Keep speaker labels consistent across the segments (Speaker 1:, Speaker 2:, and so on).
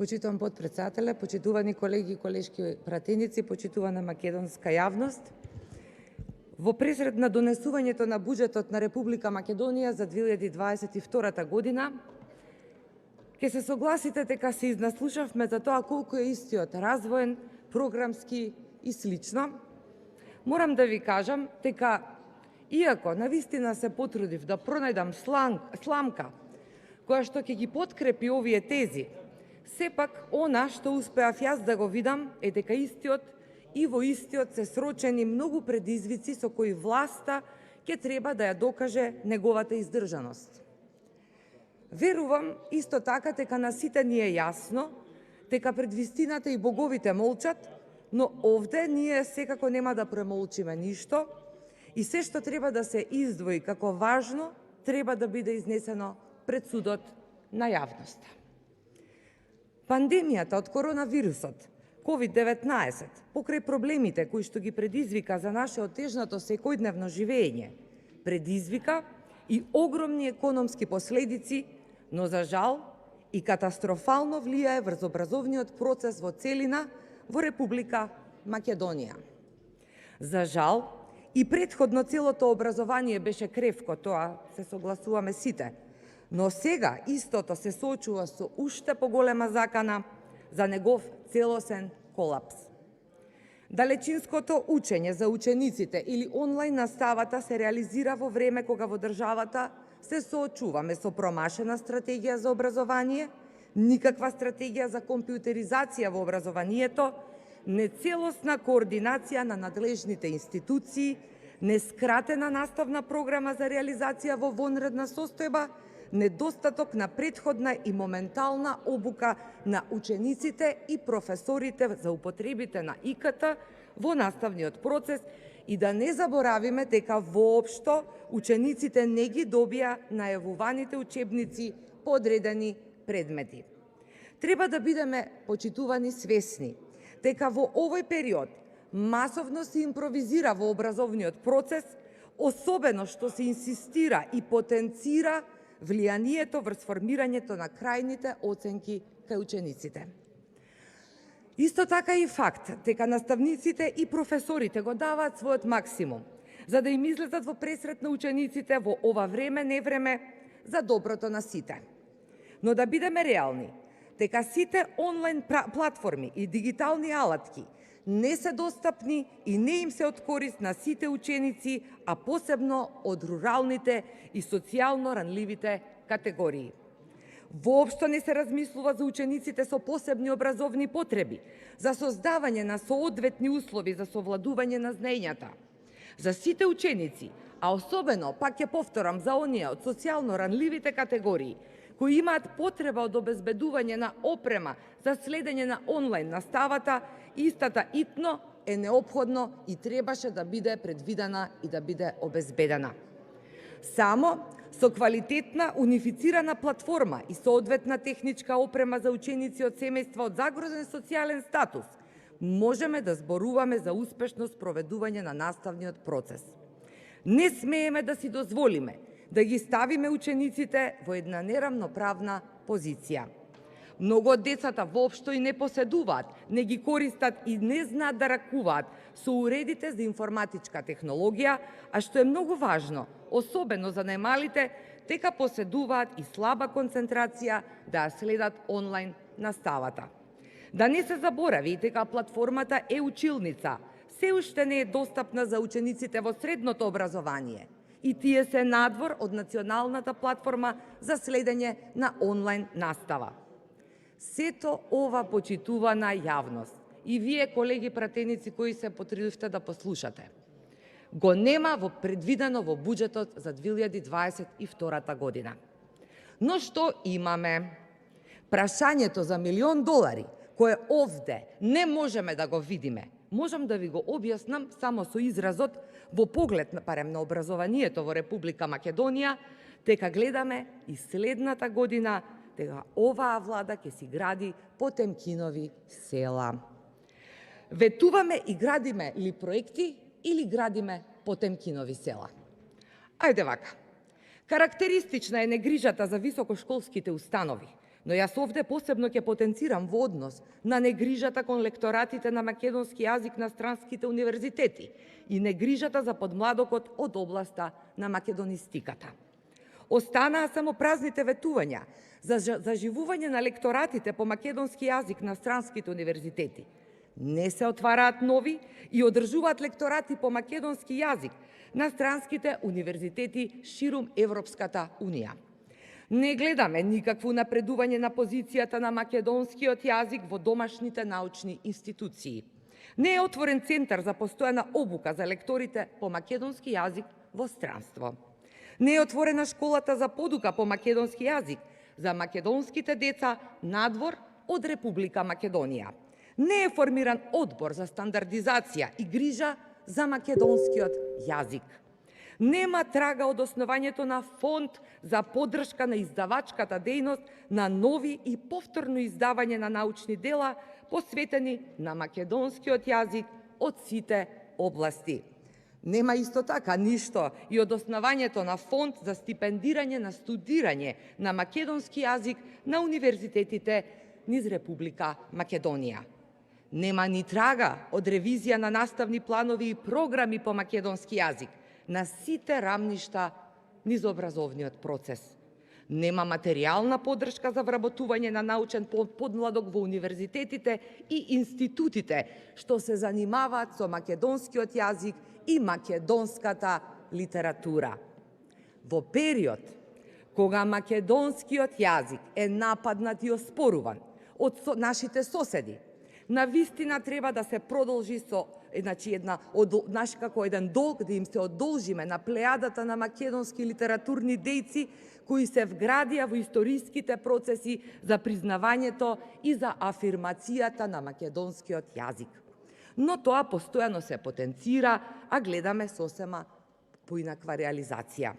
Speaker 1: Почитуван потпредседателе, почитувани колеги и колешки пратеници, почитувана македонска јавност. Во пресред на донесувањето на буџетот на Република Македонија за 2022 година, ќе се согласите дека се изнаслушавме за тоа колку е истиот развоен, програмски и слично. Морам да ви кажам дека, иако навистина се потрудив да пронајдам сламка која што ќе ги подкрепи овие тези, сепак она што успеав јас да го видам е дека во истиот се срочени многу предизвици со кои власта ќе треба да ја докаже неговата издржаност. Верувам исто така дека на сите ни е јасно дека пред вистината и боговите молчат, но овде ние секако нема да премолчиме ништо и се што треба да се издвои како важно треба да биде изнесено пред судот на јавноста. Пандемијата од коронавирусот COVID-19 покрај проблемите кои што ги предизвика за нашето тежното секојдневно живење, предизвика и огромни економски последици, но за жал и катастрофално влијае врз образовниот процес во целина во Република Македонија. За жал, и претходно целото образование беше кревко, тоа се согласуваме сите, но сега истото се соочува со уште поголема закана за негов целосен колапс. Далечинското учење за учениците или онлайн наставата се реализира во време кога во државата се соочуваме со промашена стратегија за образование, никаква стратегија за компјутеризација во образованието, нецелосна координација на надлежните институции, нескратена наставна програма за реализација во вонредна состојба, недостаток на претходна и моментална обука на учениците и професорите за употребите на ИКТ во наставниот процес и да не заборавиме дека воопшто учениците не ги добија најавуваните учебници по одредени предмети. Треба да бидеме почитувани свесни дека во овој период масовно се импровизира во образовниот процес, особено што се инсистира и потенцира влијанието врз формирањето на крајните оценки кај учениците. Исто така и факт дека наставниците и професорите го даваат својот максимум за да им излезат во пресрет на учениците во ова време за доброто на сите. Но да бидеме реални, дека сите онлайн платформи и дигитални алатки не се достапни и не им се од корист на сите ученици, а посебно од руралните и социјално ранливите категории. Воопшто не се размислува за учениците со посебни образовни потреби, за создавање на соодветни услови за совладување на знаењата. За сите ученици, а особено, пак ќе повторам, за оние од социјално ранливите категории, кои имаат потреба од обезбедување на опрема за следење на онлайн наставата, истата итно е неопходно и требаше да биде предвидена и да биде обезбедена. Само со квалитетна унифицирана платформа и соодветна техничка опрема за ученици од семејства од загрозен социјален статус можеме да зборуваме за успешно спроведување на наставниот процес. Не смееме да си дозволиме да ги ставиме учениците во една неравноправна позиција. Многу од децата воопшто и не поседуваат, не ги користат и не знаат да ракуваат со уредите за информатичка технологија, а што е многу важно, особено за најмалите, дека поседуваат и слаба концентрација да ја следат онлайн наставата. Да не се заборави дека платформата Е-училница се уште не е достапна за учениците во средното образование и тие се надвор од националната платформа за следење на онлайн настава. Сето ова, почитувана јавност и вие, колеги пратеници кои се потрудивте да послушате, го нема предвидено во буџетот за 2022 година. Но што имаме? Прашањето за $1.000.000, кое овде не можеме да го видиме, можам да ви го објаснам само со изразот во поглед на образованието во Република Македонија, дека гледаме и следната година дека оваа влада ќе си гради Потемкинови села. Ветуваме и градиме ли проекти или градиме Потемкинови села? Ајде вака. Карактеристична е негрижата за високошколските установи, Но јас овде посебно ќе потенцирам во однос на негрижата кон лекторатите на македонски јазик на странските универзитети и негрижата за подмладокот од областа на македонистиката. Останаа само празните ветувања за заживување на лекторатите по македонски јазик на странските универзитети. Не се отвараат нови и одржуваат лекторати по македонски јазик на странските универзитети ширум Европската Унија. Не гледаме никакво напредување на позицијата на македонскиот јазик во домашните научни институции. Не е отворен центар за постојана обука за лекторите по македонски јазик во странство. Не е отворена школата за подука по македонски јазик за македонските деца надвор од Република Македонија. Не е формиран одбор за стандардизација и грижа за македонскиот јазик. Нема трага од основањето на фонд за поддршка на издавачката дејност на нови и повторно издавање на научни дела посветени на македонскиот јазик од сите области. Нема исто така ништо и од основањето на фонд за стипендирање на студирање на македонски јазик на универзитетите низ Република Македонија. Нема ни трага од ревизија на наставни планови и програми по македонски јазик на сите рамништа низ образовниот процес. Нема материјална поддршка за вработување на научен подмладок во универзитетите и институтите што се занимаваат со македонскиот јазик и македонската литература. Во период кога македонскиот јазик е нападнат и оспоруван од нашите соседи, на вистина треба да се продолжи со како еден долг да им се одолжиме на плејадата на македонски литературни дејци кои се вградија во историските процеси за признавањето и за афирмацијата на македонскиот јазик. Но тоа постојано се потенцира, а гледаме сосема поинаква реализација.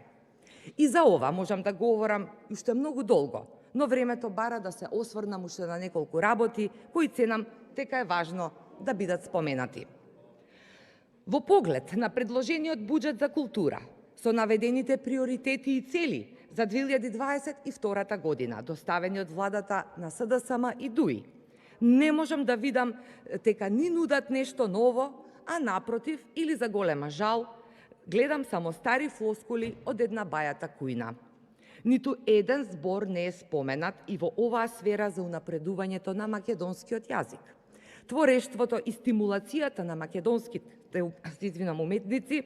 Speaker 1: И за ова можам да говорам уште многу долго, но времето бара да се осврнам уште на неколку работи кои ценам дека е важно да бидат споменати. Во поглед на предложениот буџет за култура, со наведените приоритети и цели за 2022 година, доставени од владата на СДСМ и ДУИ, не можам да видам дека ни нудат нешто ново, а напротив, или за голема жал, гледам само стари флоскули од една бајата кујна. Ниту еден збор не е споменат и во оваа сфера за унапредувањето на македонскиот јазик. Творештвото и стимулацијата на македонските уметници,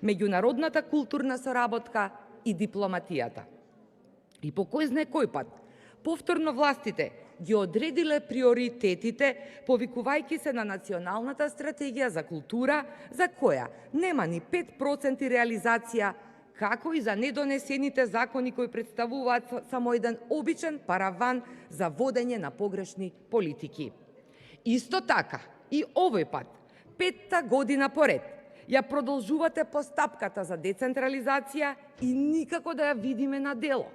Speaker 1: меѓународната културна соработка и дипломатијата. И по кој знае кој пат, повторно властите ги одредиле приоритетите, повикувајќи се на националната стратегија за култура, за која нема ни 5% реализација, како и за недонесените закони кои представуваат само еден обичен параван за водење на погрешни политики. Исто така, и овој пат, 5-та година поред, ја продолжувате постапката за децентрализација и никако да ја видиме на дело.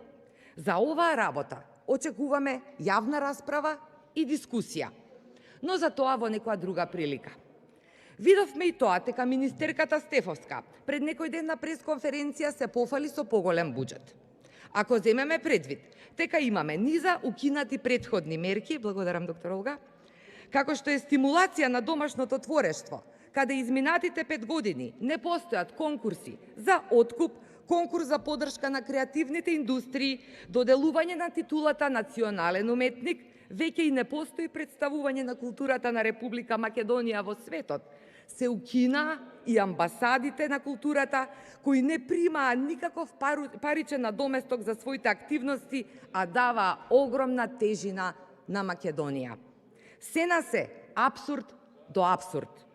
Speaker 1: За оваа работа очекуваме јавна расправа и дискусија, но за тоа во некоја друга прилика. Видовме и тоа дека министерката Стефовска пред некој ден на пресконференција се пофали со поголем буџет. Ако земеме предвид дека имаме низа укинати претходни мерки, благодарам доктор Олга, како што е стимулација на домашното творештво, каде изминатите 5 години не постојат конкурси за откуп, конкурс за поддршка на креативните индустрии, доделување на титулата национален уметник, веќе и не постои представување на културата на Република Македонија во светот. Се укина и амбасадите на културата, кои не примаа никаков паричен надоместок за своите активности, а даваа огромна тежина на Македонија. Сена се апсурд до апсурд.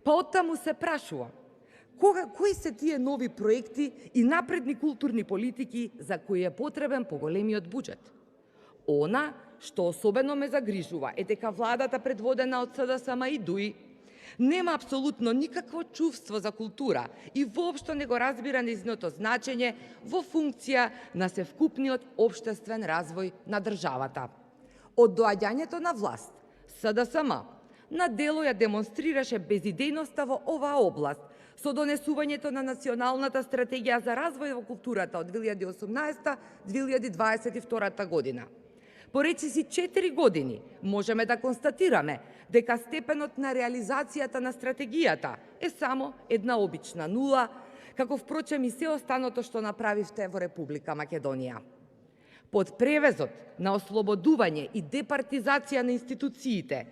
Speaker 1: Па оттаму се прашува, кои се тие нови проекти и напредни културни политики за кои е потребен поголемиот буџет? Она што особено ме загрижува е дека владата предводена од СДСМ и ДУИ нема апсолутно никакво чувство за култура и воопшто не го разбира нејзиното значење во функција на севкупниот општествен развој на државата. Од доаѓањето на власт, СДСМ на дело ја демонстрираше безидејноста во оваа област со донесувањето на Националната стратегија за развој во културата од 2018-2022 година. По речиси 4 години можеме да констатираме дека степенот на реализацијата на стратегијата е само една обична нула, како впрочем и се останото што направивте во Република Македонија. Под превезот на ослободување и департизација на институциите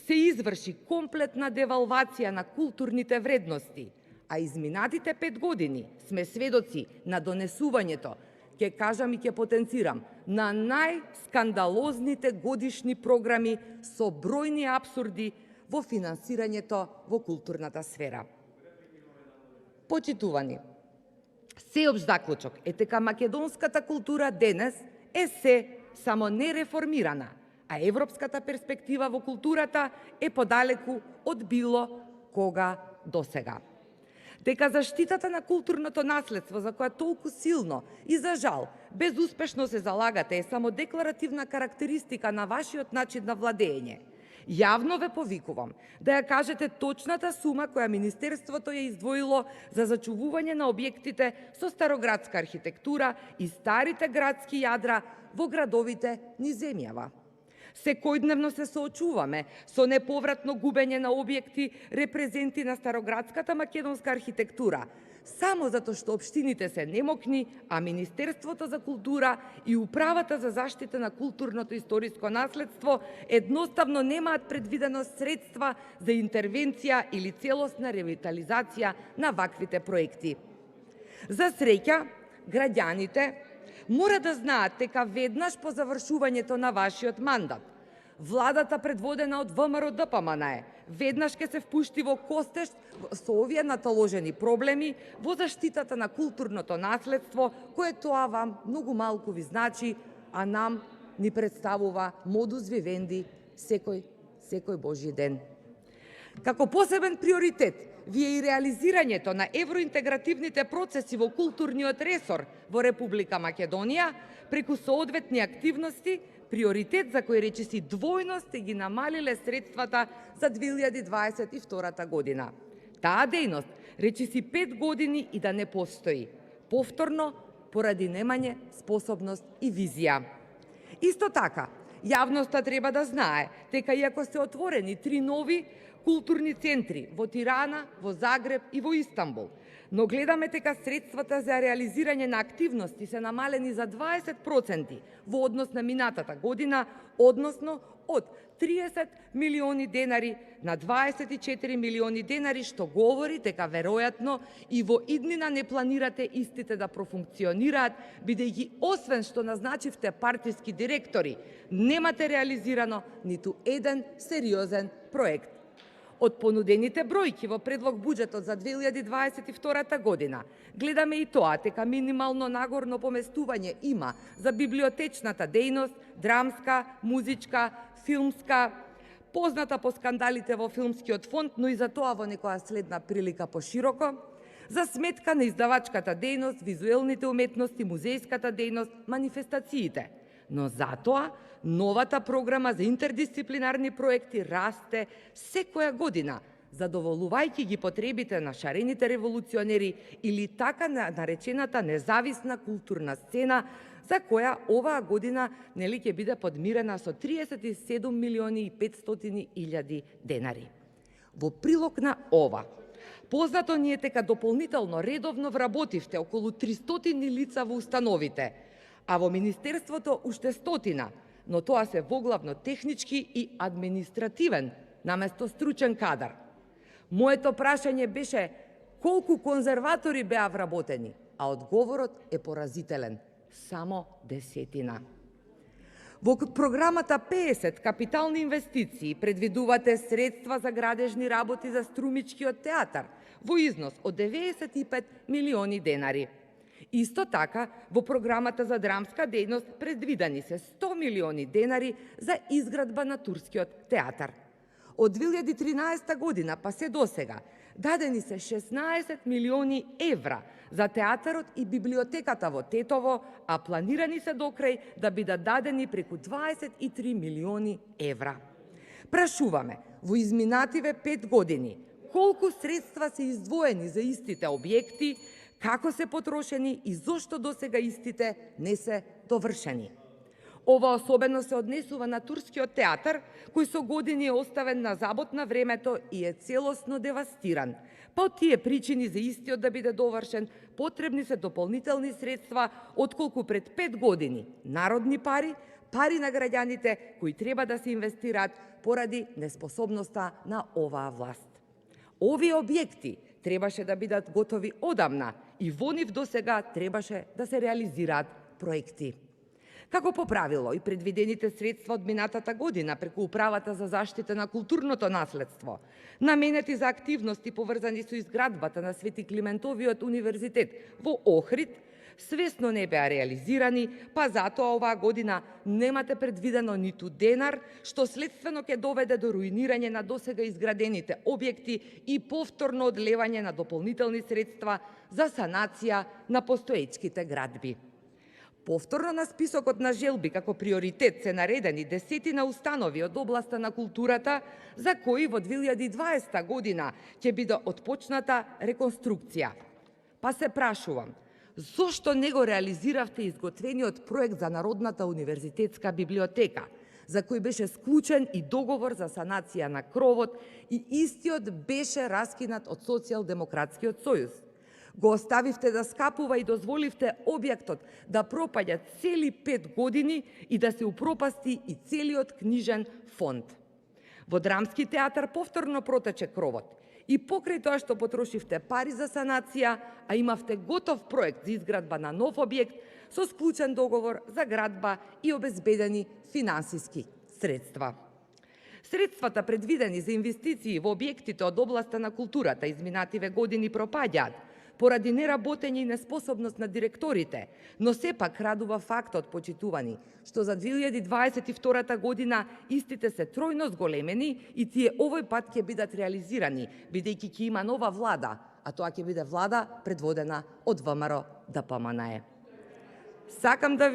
Speaker 1: се изврши комплетна девалвација на културните вредности, а изминатите 5 години сме сведоци на донесувањето, ќе кажам и ќе потенцирам, на најскандалозните годишни програми со бројни апсурди во финансирањето во културната сфера. Почитувани, сеопшт заклучок е дека македонската култура денес е се само нереформирана, а европската перспектива во културата е подалеку од било кога досега. Дека заштитата на културното наследство, за која толку силно и за жал безуспешно се залагате, е само декларативна карактеристика на вашиот начин на владење. Јавно ве повикувам да ја кажете точната сума која Министерството ја издвоило за зачувување на објектите со староградска архитектура и старите градски јадра во градовите низ земјава. Секојдневно се соочуваме со неповратно губење на објекти, репрезенти на староградската македонска архитектура, само затоа што општините се немокни, а Министерството за култура и Управата за заштита на културното историско наследство едноставно немаат предвидено средства за интервенција или целосна ревитализација на ваквите проекти. За среќа, граѓаните мора да знаат дека веднаш по завршувањето на вашиот мандат, владата предводена од ВМРО-ДПМНЕ веднаш ќе се впушти во костеж со овие наталожени проблеми во заштитата на културното наследство, кое тоа вам многу малку ви значи, а нам ни представува модус вивенди секој Божи ден. Како посебен приоритет ви е и реализирањето на евроинтегративните процеси во културниот ресор во Република Македонија преку соодветни активности, приоритет за кој речиси двојно сте ги намалиле средствата за 2022 година. Таа дејност речиси 5 години и да не постои. Повторно, поради немање способност и визија. Исто така, јавноста треба да знае дека иако се отворени 3 нови културни центри во Тирана, во Загреб и во Истанбул, но гледаме дека средствата за реализирање на активности се намалени за 20% во однос на минатата година, односно од 30 милиони денари на 24 милиони денари, што говори дека веројатно и во иднина не планирате истите да профункционираат, бидејќи освен што назначивте партиски директори, немате реализирано ниту еден сериозен проект. Од понудените бројки во предлог буџетот за 2022 година, гледаме и тоа дека минимално нагорно поместување има за библиотечната дејност, драмска, музичка, филмска, позната по скандалите во филмскиот фонд, но и за тоа во некоја следна прилика пошироко, за сметка на издавачката дејност, визуелните уметности, музејската дејност, манифестациите. Но затоа новата програма за интердисциплинарни проекти расте секоја година, задоволувајќи ги потребите на шарените револуционери или така наречената независна културна сцена, за која оваа година ќе биде подмирена со 37 милиони и 500 илјади денари. Во прилог на ова, познато ни е дека дополнително редовно вработивте околу 300 лица во установите, а во Министерството уште 100, но тоа се воглавно технички и административен, наместо стручен кадар. Моето прашање беше колку конзерватори беа вработени, а одговорот е поразителен – само 10. Во програмата 50 капитални инвестиции предвидувате средства за градежни работи за Струмичкиот театар во износ од 95 милиони денари. Исто така, во програмата за драмска дејност предвидени се 100 милиони денари за изградба на Турскиот театар. Од 2013 година па се досега дадени се 16 милиони евра за театарот и библиотеката во Тетово, а планирани се докрај да бидат дадени преку 23 милиони евра. Прашуваме, во изминативе 5 години, колку средства се издвоени за истите објекти, како се потрошени и зошто досега истите не се довршени. Ова особено се однесува на турскиот театар, кој со години е оставен на забот на времето и е целосно девастиран. Па од тие причини за истиот да биде довршен, потребни се дополнителни средства, отколку пред 5 години. Народни пари, пари на граѓаните кои треба да се инвестираат поради неспособноста на оваа власт. Овие објекти требаше да бидат готови одамна и во нив досега требаше да се реализираат проекти. Како по правило и предвидените средства од минатата година преку Управата за заштита на културното наследство, наменети за активности поврзани со изградбата на Свети Климентовиот универзитет во Охрид, свесно не беа реализирани, па затоа оваа година немате предвидено ниту денар, што следствено ќе доведе до руинирање на досега изградените објекти и повторно одлевање на дополнителни средства за санација на постоечките градби. Повторно на списокот на желби како приоритет се наредени десетина установи од областа на културата, за кои во 2020 година ќе биде отпочната реконструкција. Па се прашувам, зошто не го реализиравте изготвениот проект за Народната универзитетска библиотека, за кој беше склучен и договор за санација на кровот и истиот беше раскинат од Социјалдемократскиот сојуз? Го оставивте да скапува и дозволивте објектот да пропаѓа цели 5 години и да се упропасти и целиот книжен фонд. Во Драмски театар повторно протече кровот и покрај тоа што потрошивте пари за санација, а имавте готов проект за изградба на нов објект со склучен договор за градба и обезбедени финансиски средства. Средствата предвидени за инвестиции во објектите од областа на културата изминативе години пропаѓаат поради неработење и неспособност на директорите, но сепак радува фактот, почитувани, што за 2022 година истите се тројно зголемени и тие овој пат ќе бидат реализирани, бидејќи ќе има нова влада, а тоа ќе биде влада предводена од ВМРО ДПМНЕ. Сакам да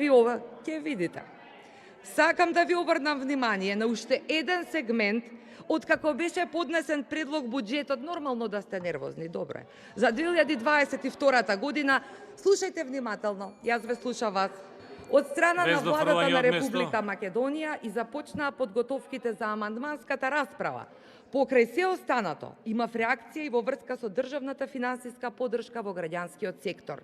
Speaker 1: ви обрнам внимание на уште еден сегмент откако беше поднесен предлог буџетот. Нормално да сте нервозни, добро е. За 2022 година, слушајте внимателно, јас ве слушам вас. Од страна на владата на Република Македонија и започнаа подготовките за амандманската расправа. Покрај се останато, имав реакција и во врска со државната финансиска поддршка во граѓанскиот сектор.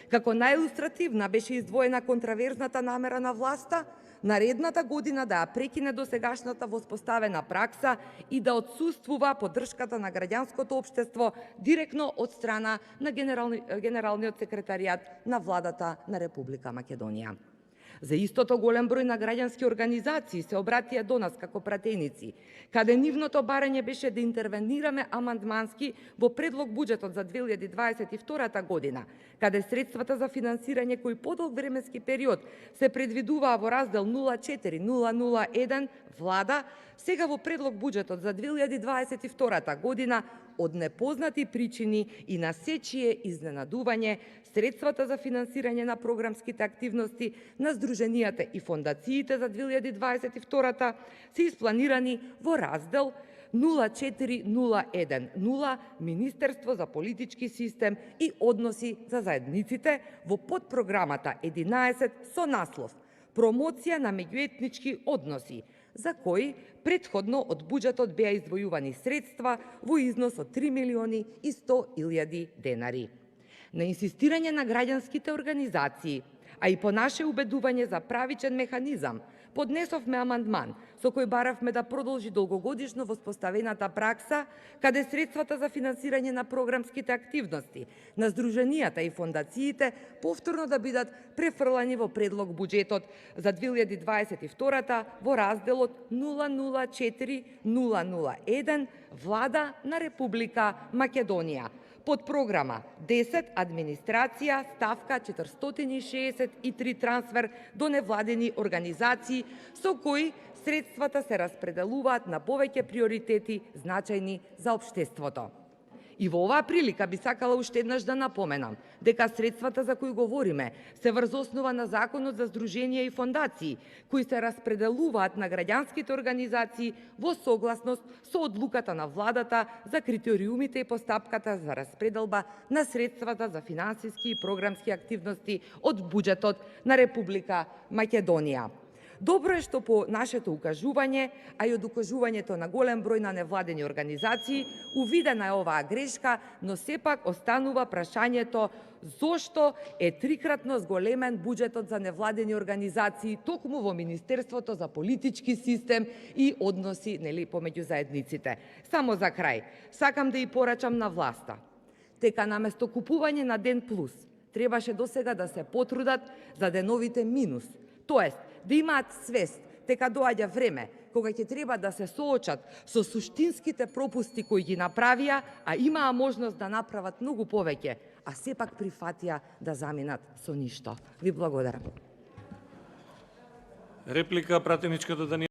Speaker 1: Како наилустративна беше издвоена контраверзната намера на власта наредната година да ја прекине досегашната воспоставена пракса и да отсуствува поддршката на граѓанското општество директно од страна на Генералниот секретаријат на владата на Република Македонија. За истото голем број на граѓански организации се обратија до нас како пратеници, каде нивното барање беше да интервенираме амандмански во предлог буџетот за 2022 година, каде средствата за финансирање кои подолг временски период се предвидуваа во раздел 04-001 влада, сега во предлог буџетот за 2022 година од непознати причини и на сечие изненадување, средствата за финансирање на програмските активности на здруженијата и фондациите за 2022 се испланирани во раздел 0401 Министерство за политички систем и односи за заедниците во подпрограмата 11 со наслов Промоција на меѓуетнички односи, за кој претходно од буџетот беа издвојувани средства во износ од 3.100.000 денари. На инсистирање на граѓанските организации, а и по наше убедување за правичен механизам, поднесовме амандман со кој баравме да продолжи долгогодишно воспоставената пракса, каде средствата за финансирање на програмските активности на здруженијата и фондациите повторно да бидат префрлани во предлог буџетот за 2022 во разделот 004-001 Влада на Република Македонија. Под програма 10 администрација, ставка 463 трансфер до невладени организации, со кои средствата се распределуваат на повеќе приоритети значајни за општеството. И во оваа прилика би сакала уште еднаш да напоменам дека средствата за кои говориме се врз основа на Законот за здруженија и фондации, кои се распределуваат на граѓанските организации во согласност со одлуката на владата за критериумите и постапката за распределба на средствата за финансиски и програмски активности од буџетот на Република Македонија. Добро е што по нашето укажување, а и од укажувањето на голем број на невладени организации, увидена е оваа грешка, но сепак останува прашањето зошто е трикратно зголемен буџетот за невладени организации токму во Министерството за политички систем и односи помеѓу заедниците. Само за крај, сакам да и порачам на власта дека наместо купување на Ден Плюс, требаше досега да се потрудат за деновите минус. Тоест, да имаат свест дека доаѓа време кога ќе треба да се соочат со суштинските пропусти кои ги направија, а имаа можност да направат многу повеќе, а сепак прифатија да заминат со ништо. Ви благодарам.
Speaker 2: Реплика, пратеничката Даниела